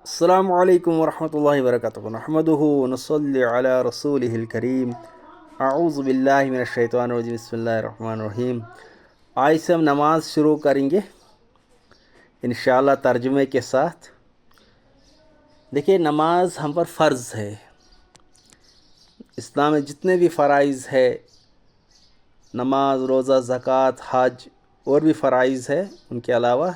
السلام علیکم ورحمۃ اللہ وبرکاتہ نحمدہ ونصلی علی رسولہ الکریم اعوذ باللہ من الشیطان الرجیم بسم اللہ الرحمن الرحیم۔ آج سے ہم نماز شروع کریں گے انشاءاللہ ترجمے کے ساتھ۔ دیکھیے، نماز ہم پر فرض ہے۔ اسلام میں جتنے بھی فرائض ہے، نماز، روزہ، زکوٰۃ، حج اور بھی فرائض ہے ان کے علاوہ،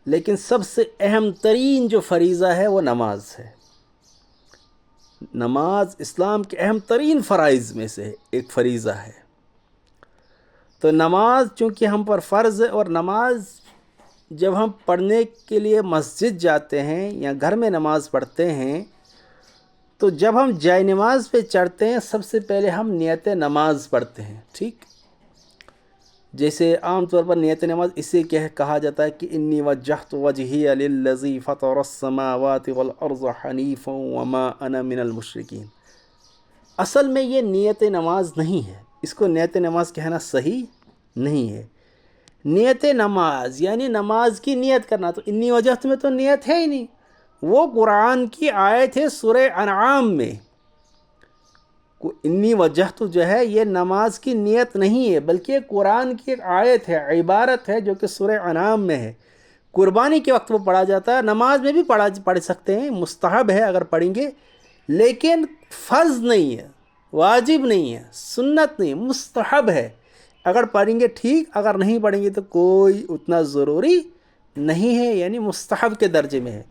لیکن سب سے اہم ترین جو فریضہ ہے وہ نماز ہے۔ نماز اسلام کے اہم ترین فرائض میں سے ایک فریضہ ہے۔ تو نماز چونکہ ہم پر فرض ہے، اور نماز جب ہم پڑھنے کے لیے مسجد جاتے ہیں یا گھر میں نماز پڑھتے ہیں، تو جب ہم جائے نماز پہ چڑھتے ہیں سب سے پہلے ہم نیت نماز پڑھتے ہیں، ٹھیک؟ جیسے عام طور پر نیت نماز اسے کہا جاتا ہے کہ انی وجہت وجہی للذی فطر السماوات والارض حنیفا وما انا من المشرکین۔ اصل میں یہ نیت نماز نہیں ہے، اس کو نیت نماز کہنا صحیح نہیں ہے۔ نیت نماز یعنی نماز کی نیت کرنا، تو انی وجہت میں تو نیت ہے ہی نہیں، وہ قرآن کی آیت ہے سورہ انعام میں۔ انی وجہت جو ہے یہ نماز کی نیت نہیں ہے، بلکہ قرآن کی ایک آیت ہے، عبارت ہے جو کہ سورہ انعام میں ہے۔ قربانی کے وقت وہ پڑھا جاتا ہے، نماز میں بھی پڑھ سکتے ہیں، مستحب ہے اگر پڑھیں گے، لیکن فرض نہیں ہے، واجب نہیں ہے، سنت نہیں، مستحب ہے۔ اگر پڑھیں گے ٹھیک، اگر نہیں پڑھیں گے تو کوئی اتنا ضروری نہیں ہے، یعنی مستحب کے درجے میں ہے۔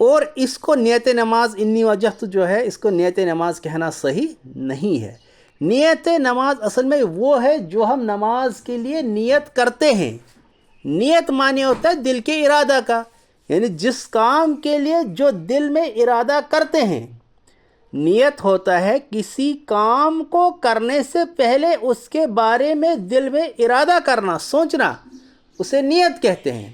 اور اس کو نیت نماز انی وجہت جو ہے، اس کو نیت نماز کہنا صحیح نہیں ہے۔ نیت نماز اصل میں وہ ہے جو ہم نماز کے لیے نیت کرتے ہیں۔ نیت معنی ہوتا ہے دل کے ارادہ کا، یعنی جس کام کے لیے جو دل میں ارادہ کرتے ہیں۔ نیت ہوتا ہے کسی کام کو کرنے سے پہلے اس کے بارے میں دل میں ارادہ کرنا، سوچنا، اسے نیت کہتے ہیں۔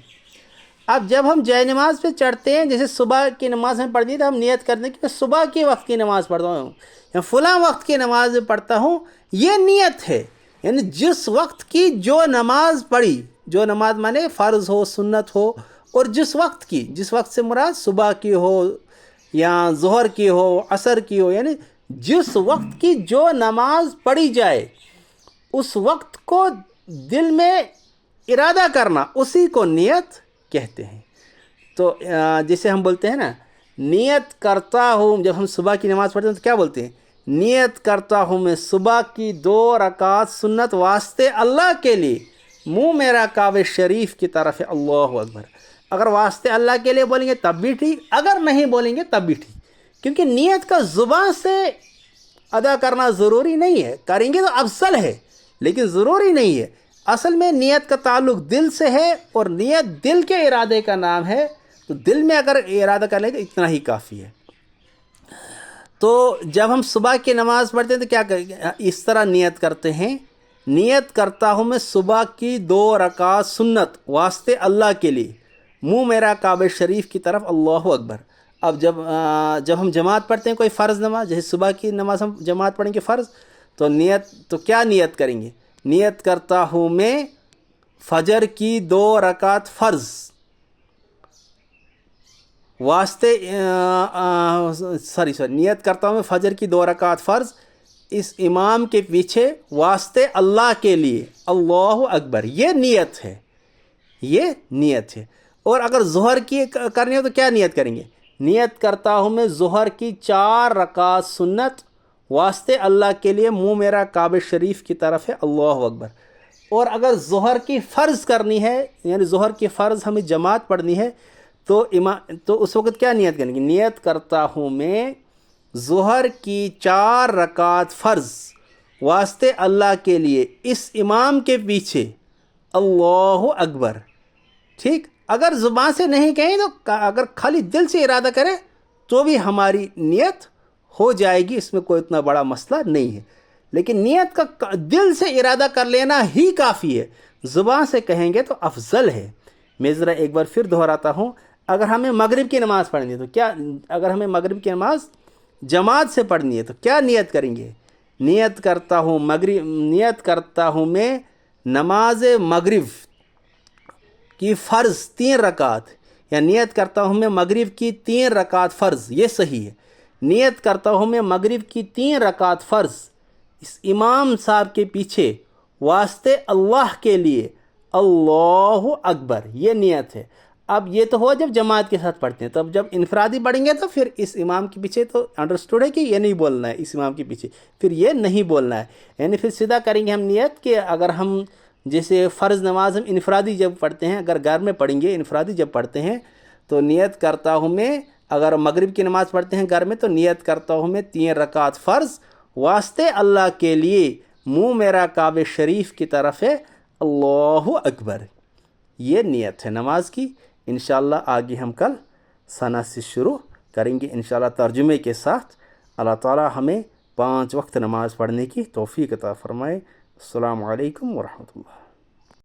اب جب ہم جائے نماز پہ چڑھتے ہیں، جیسے صبح کی نماز میں پڑھنی تو ہم نیت کرتے ہیں کہ میں صبح کے وقت کی نماز پڑھتا ہوں یا فلاں وقت کی نماز میں پڑھتا ہوں، یہ نیت ہے۔ یعنی جس وقت کی جو نماز پڑھی، جو نماز مانے فرض ہو، سنت ہو، اور جس وقت سے مراد صبح کی ہو یا ظہر کی ہو، عصر کی ہو، یعنی جس وقت کی جو نماز پڑھی جائے اس وقت کو دل میں ارادہ کرنا، اسی کو نیت کہتے ہیں۔ تو جیسے ہم بولتے ہیں نا، نیت کرتا ہوں، جب ہم صبح کی نماز پڑھتے ہیں تو کیا بولتے ہیں؟ نیت کرتا ہوں میں صبح کی 2 رکعت سنت واسطے اللہ کے لیے، منہ میرا کعبہ شریف کی طرف ہے، اللہ اکبر۔ اگر واسطے اللہ کے لیے بولیں گے تب بھی ٹھیک، اگر نہیں بولیں گے تب بھی ٹھیک، کیونکہ نیت کا زبان سے ادا کرنا ضروری نہیں ہے، کریں گے تو افضل ہے لیکن ضروری نہیں ہے۔ اصل میں نیت کا تعلق دل سے ہے، اور نیت دل کے ارادے کا نام ہے، تو دل میں اگر ارادہ کر لیں تو اتنا ہی کافی ہے۔ تو جب ہم صبح کی نماز پڑھتے ہیں تو کیا کریں گے؟ اس طرح نیت کرتے ہیں، نیت کرتا ہوں میں صبح کی 2 رکعت سنت واسطے اللہ کے لیے، منہ میرا کعبہ شریف کی طرف، اللہ اکبر۔ اب جب ہم جماعت پڑھتے ہیں کوئی فرض نماز، جیسے صبح کی نماز ہم جماعت پڑھیں گے فرض، تو کیا نیت کریں گے؟ نیت کرتا ہوں میں فجر کی 2 رکعت فرض واسطے نیت کرتا ہوں میں فجر کی 2 رکعت فرض اس امام کے پیچھے واسطے اللہ کے لیے، اللہ اکبر۔ یہ نیت ہے، یہ نیت ہے۔ اور اگر ظہر کی کرنی ہو تو کیا نیت کریں گے؟ نیت کرتا ہوں میں ظہر کی 4 رکعت سنت واسطے اللہ کے لیے، منہ میرا کعبہ شریف کی طرف ہے، اللہ اکبر۔ اور اگر ظہر کی فرض کرنی ہے، یعنی ظہر کی فرض ہمیں جماعت پڑھنی ہے، تو اس وقت کیا نیت کریں گے؟ نیت کرتا ہوں میں ظہر کی 4 رکعت فرض واسطے اللہ کے لیے اس امام کے پیچھے، اللہ اکبر، ٹھیک؟ اگر زبان سے نہیں کہیں تو اگر خالی دل سے ارادہ کرے تو بھی ہماری نیت ہو جائے گی، اس میں کوئی اتنا بڑا مسئلہ نہیں ہے۔ لیکن نیت کا دل سے ارادہ کر لینا ہی کافی ہے، زبان سے کہیں گے تو افضل ہے۔ میں ذرا ایک بار پھر دہراتا ہوں، اگر ہمیں مغرب کی نماز پڑھنی ہے تو اگر ہمیں مغرب کی نماز جماعت سے پڑھنی ہے تو کیا نیت کریں گے؟ نیت کرتا ہوں میں نماز مغرب کی فرض 3 رکعت یا نیت کرتا ہوں میں مغرب کی 3 رکعت فرض، یہ صحیح ہے۔ نیت کرتا ہوں میں مغرب کی 3 رکعت فرض اس امام صاحب کے پیچھے واسطے اللہ کے لیے، اللہ اکبر، یہ نیت ہے۔ اب یہ تو ہوا جب جماعت کے ساتھ پڑھتے ہیں، تو اب جب انفرادی پڑھیں گے تو پھر اس امام کے پیچھے تو انڈرسٹوڈ ہے کہ یہ نہیں بولنا ہے، اس امام کے پیچھے پھر یہ نہیں بولنا ہے، یعنی پھر سیدھا کریں گے ہم نیت کہ اگر ہم جیسے فرض نماز ہم انفرادی جب پڑھتے ہیں، اگر گھر میں پڑھیں گے انفرادی جب پڑھتے ہیں تو نیت کرتا ہوں میں، اگر مغرب کی نماز پڑھتے ہیں گھر میں تو نیت کرتا ہوں میں 3 رکعت فرض واسطے اللہ کے لیے، منہ میرا کعبہ شریف کی طرف ہے، اللہ اکبر، یہ نیت ہے نماز کی۔ انشاءاللہ آگے ہم کل ثنا سے شروع کریں گے انشاءاللہ ترجمے کے ساتھ۔ اللہ تعالی ہمیں 5 وقت نماز پڑھنے کی توفیق عطا فرمائے۔ السلام علیکم ورحمۃ اللہ۔